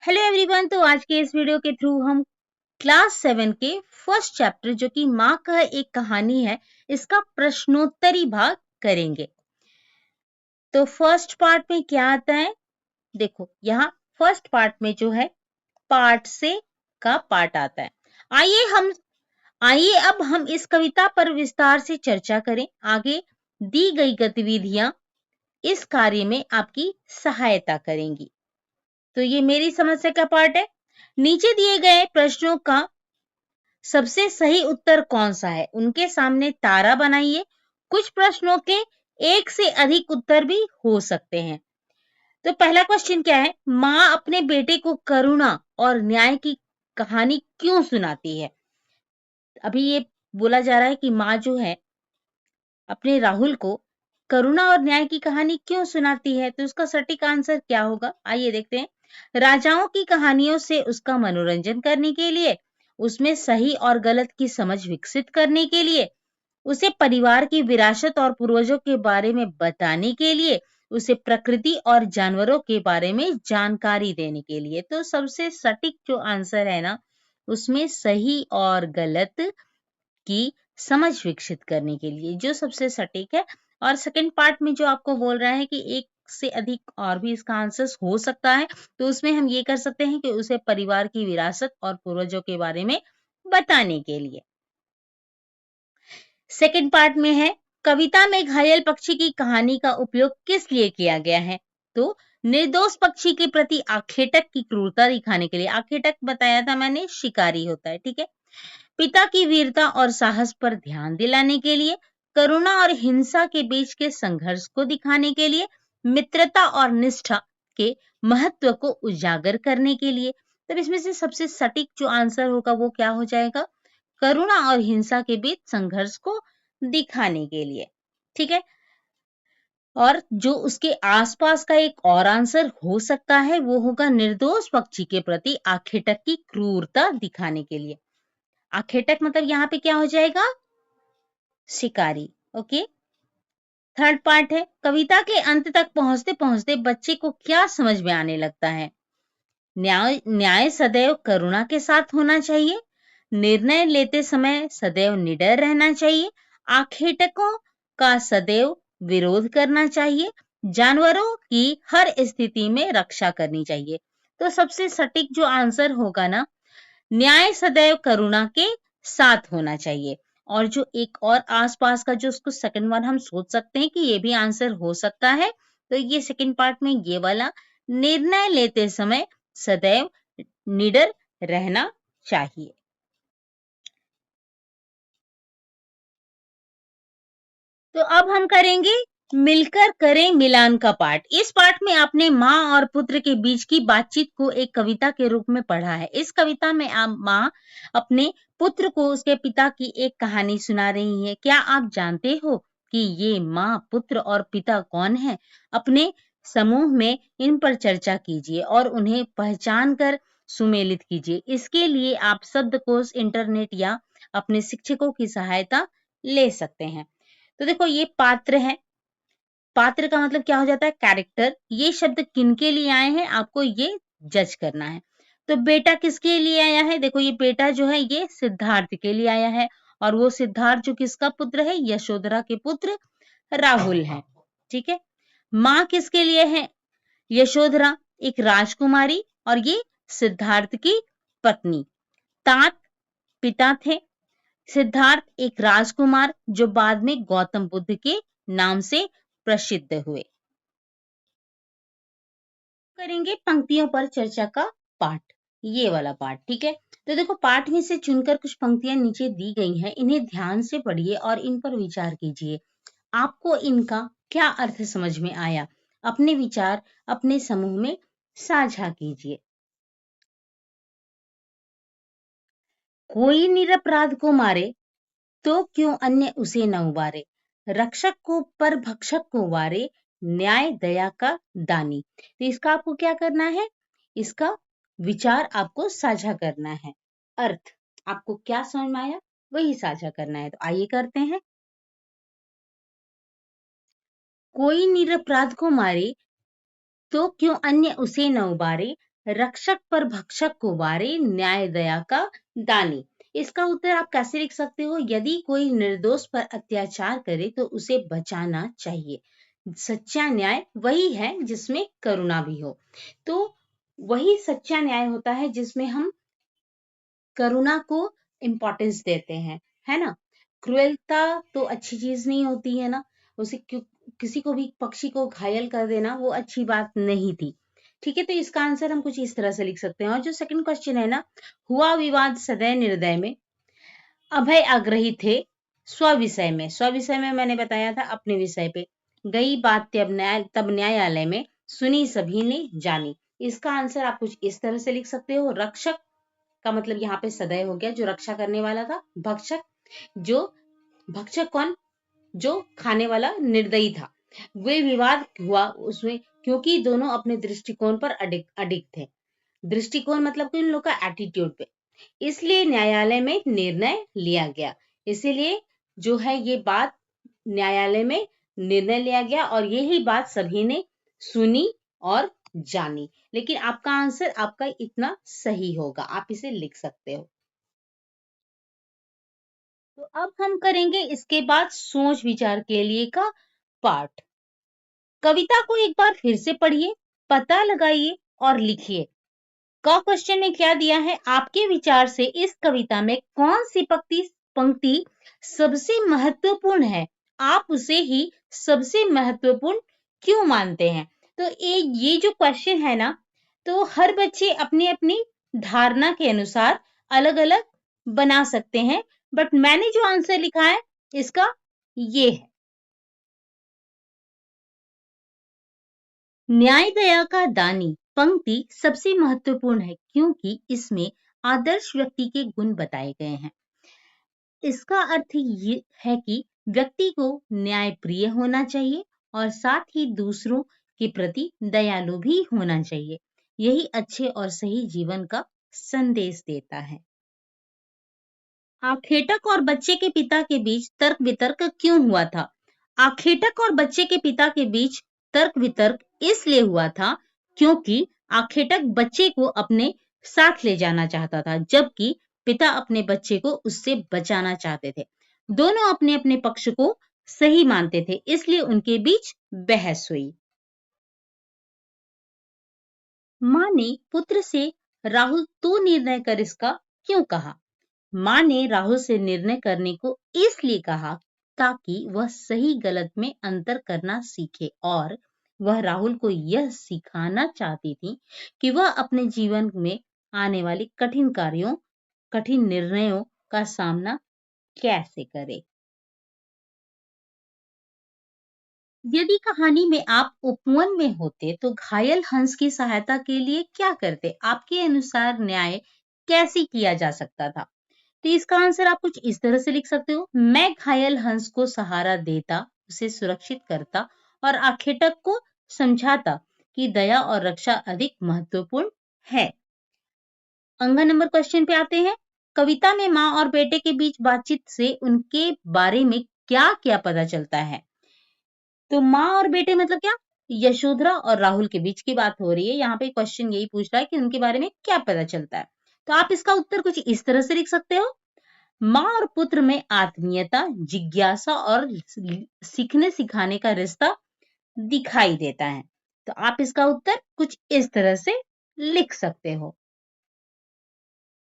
Hello everyone. तो आज के इस वीडियो के थ्रू हम क्लास 7 के फर्स्ट चैप्टर जो कि माँ का एक कहानी है, इसका प्रश्नोत्तरी भाग करेंगे। तो फर्स्ट पार्ट में क्या आता है, देखो यहाँ फर्स्ट पार्ट में जो है पार्ट से का पार्ट आता है। आइए अब हम इस कविता पर विस्तार से चर्चा करें। आगे दी गई गतिविधियां इस कार्य में आपकी सहायता करेंगी। तो ये मेरी समस्या का पार्ट है। नीचे दिए गए प्रश्नों का सबसे सही उत्तर कौन सा है, उनके सामने तारा बनाइए। कुछ प्रश्नों के एक से अधिक उत्तर भी हो सकते हैं। तो पहला क्वेश्चन क्या है, माँ अपने बेटे को करुणा और न्याय की कहानी क्यों सुनाती है। अभी ये बोला जा रहा है कि माँ जो है अपने राहुल को करुणा और न्याय की कहानी क्यों सुनाती है, तो उसका सटीक आंसर क्या होगा, आइए देखते हैं। राजाओं की कहानियों से उसका मनोरंजन करने के लिए, उसमें सही और गलत की समझ विकसित करने के लिए, उसे परिवार की विरासत और पूर्वजों के बारे में बताने के लिए, उसे प्रकृति और जानवरों के बारे में जानकारी देने के लिए। तो सबसे सटीक जो आंसर है ना, उसमें सही और गलत की समझ विकसित करने के लिए, जो सबसे सटीक है। और सेकंड पार्ट में जो आपको बोल रहा है कि एक से अधिक और भी इसका आंसर हो सकता है, तो उसमें हम ये कर सकते हैं कि उसे परिवार की विरासत और पूर्वजों के बारे में बताने के लिए। सेकंड पार्ट में है, कविता में घायल पक्षी की कहानी का उपयोग किस लिए किया गया है। तो निर्दोष पक्षी के प्रति आखेटक की क्रूरता दिखाने के लिए। आखेटक बताया था मैंने, शिकारी होता है, ठीक है। पिता की वीरता और साहस पर ध्यान दिलाने के लिए, करुणा और हिंसा के बीच के संघर्ष को दिखाने के लिए, मित्रता और निष्ठा के महत्व को उजागर करने के लिए। तब इसमें से सबसे सटीक जो आंसर होगा वो क्या हो जाएगा, करुणा और हिंसा के बीच संघर्ष को दिखाने के लिए, ठीक है। और जो उसके आसपास का एक और आंसर हो सकता है वो होगा निर्दोष पक्षी के प्रति आखेटक की क्रूरता दिखाने के लिए। आखेटक मतलब यहाँ पे क्या हो जाएगा, शिकारी। ओके। थर्ड पार्ट है, कविता के अंत तक पहुंचते पहुंचते बच्चे को क्या समझ में आने लगता है। न्याय सदैव करुणा के साथ होना चाहिए, निर्णय लेते समय सदैव निडर रहना चाहिए, आखेटकों का सदैव विरोध करना चाहिए, जानवरों की हर स्थिति में रक्षा करनी चाहिए। तो सबसे सटीक जो आंसर होगा ना, न्याय सदैव करुणा के साथ होना चाहिए। और जो एक और आसपास का जो उसको सेकंड वन हम सोच सकते हैं कि ये भी आंसर हो सकता है, तो ये सेकंड पार्ट में ये वाला, निर्णय लेते समय सदैव निडर रहना चाहिए। तो अब हम करेंगे मिलकर करें मिलान का पार्ट। इस पार्ट में आपने माँ और पुत्र के बीच की बातचीत को एक कविता के रूप में पढ़ा है। इस कविता में आप माँ अपने पुत्र को उसके पिता की एक कहानी सुना रही है। क्या आप जानते हो कि ये माँ, पुत्र और पिता कौन है? अपने समूह में इन पर चर्चा कीजिए और उन्हें पहचान कर सुमेलित कीजिए। इसके लिए आप शब्दकोश, इंटरनेट या अपने शिक्षकों की सहायता ले सकते हैं। तो देखो ये पात्र है, पात्र का मतलब क्या हो जाता है, कैरेक्टर। ये शब्द किनके लिए आए हैं आपको ये जज करना है। तो बेटा किसके लिए आया है, देखो ये बेटा जो है ये सिद्धार्थ के लिए आया है, और वो सिद्धार्थ जो किसका पुत्र है, यशोधरा के पुत्र राहुल है, ठीक है। माँ किसके लिए है, यशोधरा एक राजकुमारी और ये सिद्धार्थ की पत्नी। तात पिता थे, सिद्धार्थ एक राजकुमार जो बाद में गौतम बुद्ध के नाम से प्रसिद्ध हुए। करेंगे पंक्तियों पर चर्चा का पाठ, ये वाला पाठ, ठीक है। तो देखो पाठ में से चुनकर कुछ पंक्तियां नीचे दी गई हैं, इन्हें ध्यान से पढ़िए और इन पर विचार कीजिए। आपको इनका क्या अर्थ समझ में आया, अपने विचार अपने समूह में साझा कीजिए। कोई निरपराध को मारे तो क्यों अन्य उसे न उबारे, रक्षक को पर भक्षक को वारे, न्याय दया का दानी। तो इसका आपको क्या करना है, इसका विचार आपको साझा करना है। अर्थ आपको क्या समझ में आया वही साझा करना है। तो आइए करते हैं। कोई निरपराध को मारे तो क्यों अन्य उसे न उबारे, रक्षक पर भक्षक को वारे, न्याय दया का दानी। इसका उत्तर आप कैसे लिख सकते हो? यदि कोई निर्दोष पर अत्याचार करे तो उसे बचाना चाहिए। सच्चा न्याय वही है जिसमें करुणा भी हो। तो वही सच्चा न्याय होता है जिसमें हम करुणा को इम्पोर्टेंस देते हैं, है ना? क्रूरता तो अच्छी चीज नहीं होती है ना, उसे किसी को भी पक्षी को घायल कर देना वो अच्छी बात नहीं थी। ठीक है, तो इसका आंसर हम कुछ इस तरह से लिख सकते हैं। और जो सेकंड क्वेश्चन है ना, हुआ विवाद सदैव निर्दय में, अभय आग्रही थे स्व विषय में मैंने बताया था अपने विषय पे, गई बात तब न्यायालय में, सुनी सभी ने जानी। इसका आंसर आप कुछ इस तरह से लिख सकते हो। रक्षक का मतलब यहाँ पे सदैव हो गया, जो रक्षा करने वाला था। भक्षक कौन? जो खाने वाला निर्दयी था। वे विवाद हुआ उसमें क्योंकि दोनों अपने दृष्टिकोण पर अडिग थे। दृष्टिकोण मतलब कि उन लोग का एटीट्यूड पे, इसलिए न्यायालय में निर्णय लिया गया। इसीलिए जो है ये बात न्यायालय में निर्णय लिया गया और यही बात सभी ने सुनी और जानी। लेकिन आपका आंसर आपका इतना सही होगा, आप इसे लिख सकते हो। तो अब हम करेंगे इसके बाद सोच विचार के लिए का पार्ट। कविता को एक बार फिर से पढ़िए, पता लगाइए और लिखिए। क्वेश्चन में क्या दिया है? आपके विचार से इस कविता में कौन सी पंक्ति सबसे महत्वपूर्ण है? आप उसे ही सबसे महत्वपूर्ण क्यों मानते हैं? तो ये जो क्वेश्चन है ना, तो हर बच्चे अपनी अपनी धारणा के अनुसार अलग अलग बना सकते हैं, बट मैंने जो आंसर लिखा है इसका ये है। न्याय दया का दानी पंक्ति सबसे महत्वपूर्ण है क्योंकि इसमें आदर्श व्यक्ति के गुण बताए गए हैं। इसका अर्थ ये है कि व्यक्ति को न्यायप्रिय होना चाहिए और साथ ही दूसरों के प्रति दयालु भी होना चाहिए। यही अच्छे और सही जीवन का संदेश देता है। आखेटक और बच्चे के पिता के बीच तर्क वितर्क क्यों हुआ था? आखेटक और बच्चे के पिता के बीच तर्क वितर्क इसलिए हुआ था क्योंकि आखेटक बच्चे को अपने साथ ले जाना चाहता था, जबकि पिता अपने बच्चे को उससे बचाना चाहते थे। दोनों अपने अपने पक्ष को सही मानते थे, इसलिए उनके बीच बहस हुई। माँ ने पुत्र से राहुल तू निर्णय कर इसका क्यों कहा? माँ ने राहुल से निर्णय करने को इसलिए कहा ताकि वह सही गलत में अंतर करना सीखे और वह राहुल को यह सिखाना चाहती थी कि वह अपने जीवन में आने वाले कठिन निर्णयों का सामना कैसे करे। यदि कहानी में आप उपवन में होते तो घायल हंस की सहायता के लिए क्या करते? आपके अनुसार न्याय कैसे किया जा सकता था? तो इसका आंसर आप कुछ इस तरह से लिख सकते हो। मैं घायल हंस को सहारा देता, उसे सुरक्षित करता और आखेटक को समझाता कि दया और रक्षा अधिक महत्वपूर्ण है। अंगन नंबर क्वेश्चन पे आते हैं। कविता में माँ और बेटे के बीच बातचीत से उनके बारे में क्या क्या पता चलता है? तो माँ और बेटे मतलब क्या? यशोधरा और राहुल के बीच की बात हो रही है। यहाँ पे क्वेश्चन यही पूछ रहा है कि उनके बारे में क्या पता चलता है। तो आप इसका उत्तर कुछ इस तरह से लिख सकते हो। माँ और पुत्र में आत्मीयता, जिज्ञासा और सीखने सिखाने का रिश्ता दिखाई देता है। तो आप इसका उत्तर कुछ इस तरह से लिख सकते हो।